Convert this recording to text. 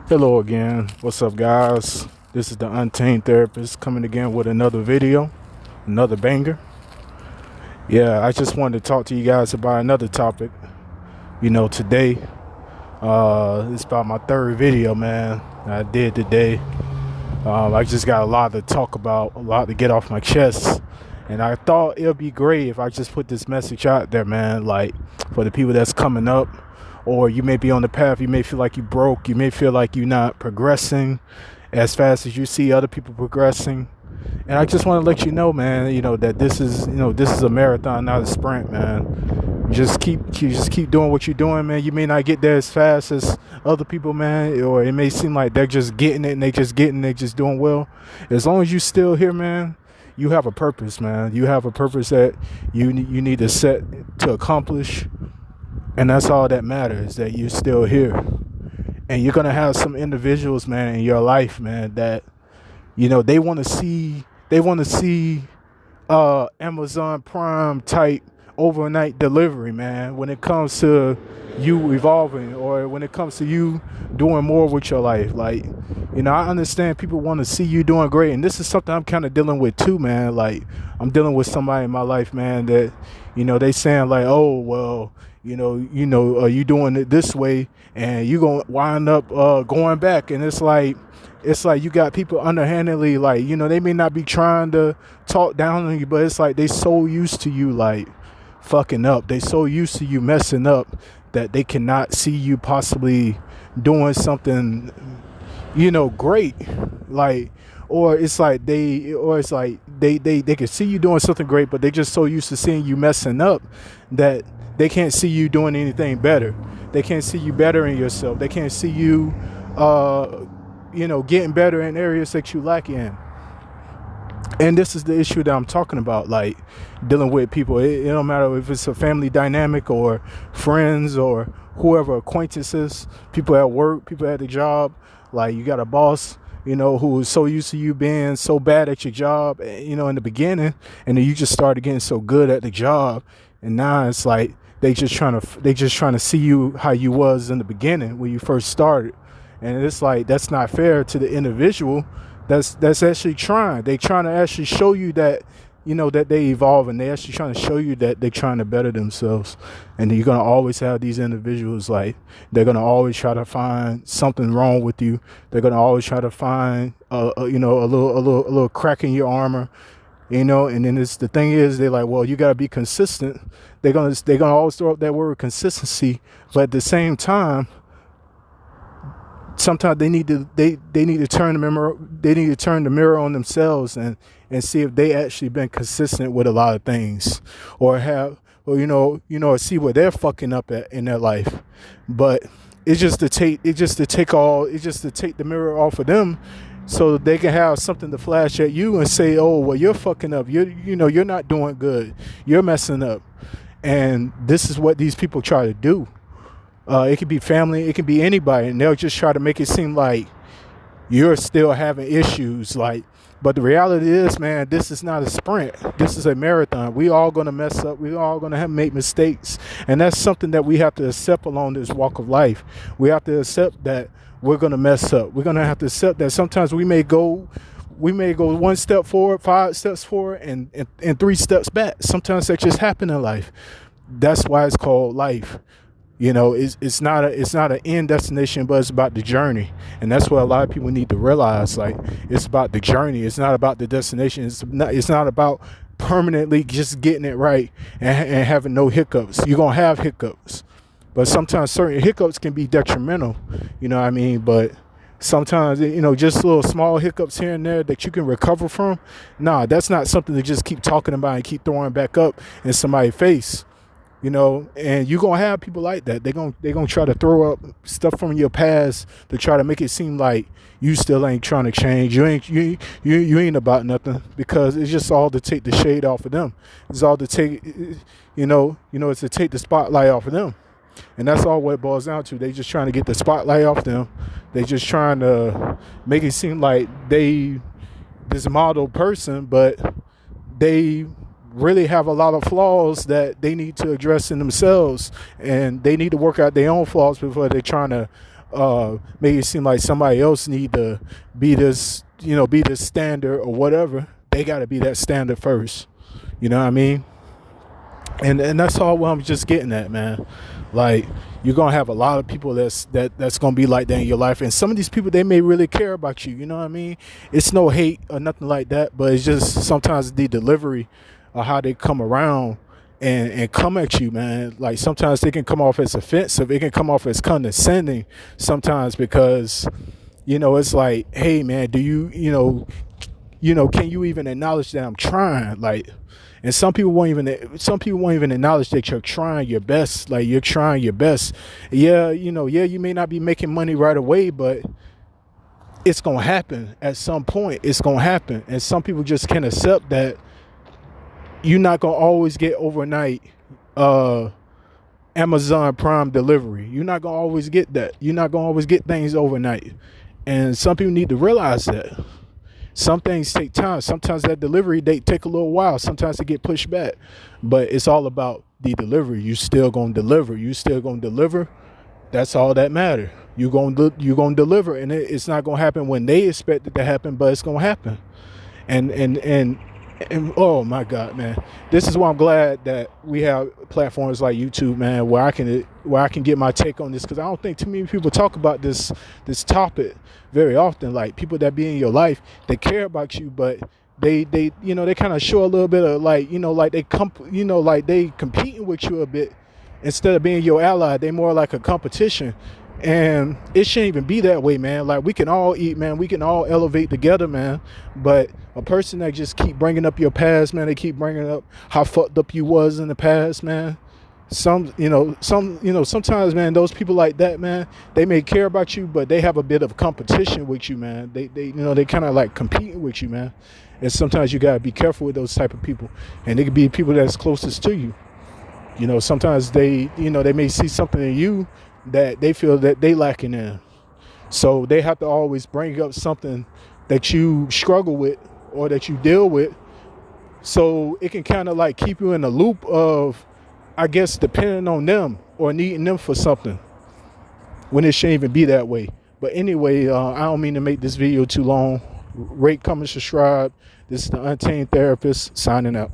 Hello again. What's up, guys? This is the Untamed Therapist coming again with another video, another banger. Yeah, I just wanted to talk to you guys about another topic. Today, it's about my third video, man. I did today. I just got a lot to talk about, a lot to get off my chest. And I thought it would be great if I just put this message out there, man, like for the people that's coming up, or you may be on the path, you may feel like you broke, you may feel like you're not progressing as fast as you see other people progressing. And I just want to let you know, man, that this is a marathon, not a sprint, man. Just keep doing what you're doing, man. You may not get there as fast as other people, man, or it may seem like they're just getting it and they just doing well. As long as you still here, man, you have a purpose, man. You have a purpose that you need to set to accomplish, and that's all that matters. That you're still here, and you're gonna have some individuals, man, in your life, man, that they want to see Amazon Prime type overnight delivery, man, when it comes to you evolving or when it comes to you doing more with your life. Like, I understand people want to see you doing great, and this is something I'm kind of dealing with too, man. Like, I'm dealing with somebody in my life, man, that they saying like, oh well, you doing it this way and you gonna wind up going back. And it's like you got people underhandedly, like, they may not be trying to talk down on you, but it's like they so used to you like fucking up. They so used to you messing up that they cannot see you possibly doing something, great. Like, or it's like they can see you doing something great, but they just so used to seeing you messing up that they can't see you doing anything better. They can't see you bettering yourself. They can't see you getting better in areas that you lack in. And this is the issue that I'm talking about, like dealing with people. It don't matter if it's a family dynamic or friends or whoever, acquaintances, people at work, people at the job. Like, you got a boss, who is so used to you being so bad at your job, in the beginning, and then you just started getting so good at the job, and now it's like they just trying to see you how you was in the beginning when you first started. And it's like, that's not fair to the individual that's actually trying. They trying to actually show you that, that they evolve, and they actually trying to show you that they're trying to better themselves. And you're going to always have these individuals, like, they're going to always try to find something wrong with you. They're going to always try to find, a little crack in your armor, and then the thing is, they're like, well, you got to be consistent. They're going to always throw up that word consistency. But at the same time, sometimes they need to turn the mirror on themselves and see if they actually been consistent with a lot of things, or see where they're fucking up at in their life. But it's just to take the mirror off of them, so that they can have something to flash at you and say, oh well, you're fucking up, you're not doing good, you're messing up. And this is what these people try to do. It could be family, it could be anybody, and they'll just try to make it seem like you're still having issues. Like, but the reality is, man, this is not a sprint. This is a marathon. We all gonna mess up. We all gonna make mistakes, and that's something that we have to accept along this walk of life. We have to accept that we're gonna mess up. We're gonna have to accept that sometimes we may go one step forward, 5 steps forward, and 3 steps back. Sometimes that just happen in life. That's why it's called life. It's not an end destination, but it's about the journey. And that's what a lot of people need to realize. Like, it's about the journey. It's not about the destination. It's not about permanently just getting it right and having no hiccups. You're going to have hiccups. But sometimes certain hiccups can be detrimental. You know what I mean? But sometimes, just little small hiccups here and there that you can recover from. Nah, that's not something to just keep talking about and keep throwing back up in somebody's face. And you're going to have people like that. They're going to try to throw up stuff from your past to try to make it seem like you still ain't trying to change. You ain't about nothing, because it's just all to take the shade off of them. It's all to take, it's to take the spotlight off of them. And that's all what it boils down to. They just trying to get the spotlight off them. They just trying to make it seem like they this model person, but they really have a lot of flaws that they need to address in themselves, and they need to work out their own flaws before they're trying to make it seem like somebody else need to be this, be this standard or whatever. They got to be that standard first. You know what I mean? And that's all what I'm just getting at, man. Like, you're gonna have a lot of people that's gonna be like that in your life, and some of these people, they may really care about you. You know what I mean? It's no hate or nothing like that, but it's just sometimes the delivery of how they come around and come at you, man. Like, sometimes they can come off as offensive. It can come off as condescending sometimes, because it's like, hey, man, do can you even acknowledge that I'm trying? Like, and some people won't even acknowledge that you're trying your best. Like, you're trying your best. Yeah, you may not be making money right away, but it's gonna happen at some point. It's gonna happen, and some people just can't accept that you're not gonna always get overnight Amazon Prime delivery. You're not gonna always get that. You're not gonna always get things overnight, and some people need to realize that. Some things take time. Sometimes that delivery date take a little while. Sometimes they get pushed back. But it's all about the delivery. You still gonna deliver. You still gonna deliver. That's all that matters. You gonna deliver, and it's not gonna happen when they expect it to happen, but it's gonna happen. And oh my God, man, this is why I'm glad that we have platforms like YouTube, man, where I can get my take on this, because I don't think too many people talk about this topic very often. Like, people that be in your life, they care about you, but they kind of show a little bit of like they competing with you a bit instead of being your ally. They more like a competition. And it shouldn't even be that way, man. Like, we can all eat, man. We can all elevate together, man. But a person that just keep bringing up your past, man, they keep bringing up how fucked up you was in the past, man. Sometimes, man, those people like that, man, they may care about you, but they have a bit of competition with you, man. They kind of like competing with you, man. And sometimes you gotta be careful with those type of people. And they could be people that's closest to you. Sometimes they may see something in you that they feel that they lacking in. So they have to always bring up something that you struggle with or that you deal with, so it can kind of like keep you in a loop of, I guess, depending on them or needing them for something, when it shouldn't even be that way. But anyway, I don't mean to make this video too long. Rate, comment, subscribe. This is the Untamed Therapist signing out.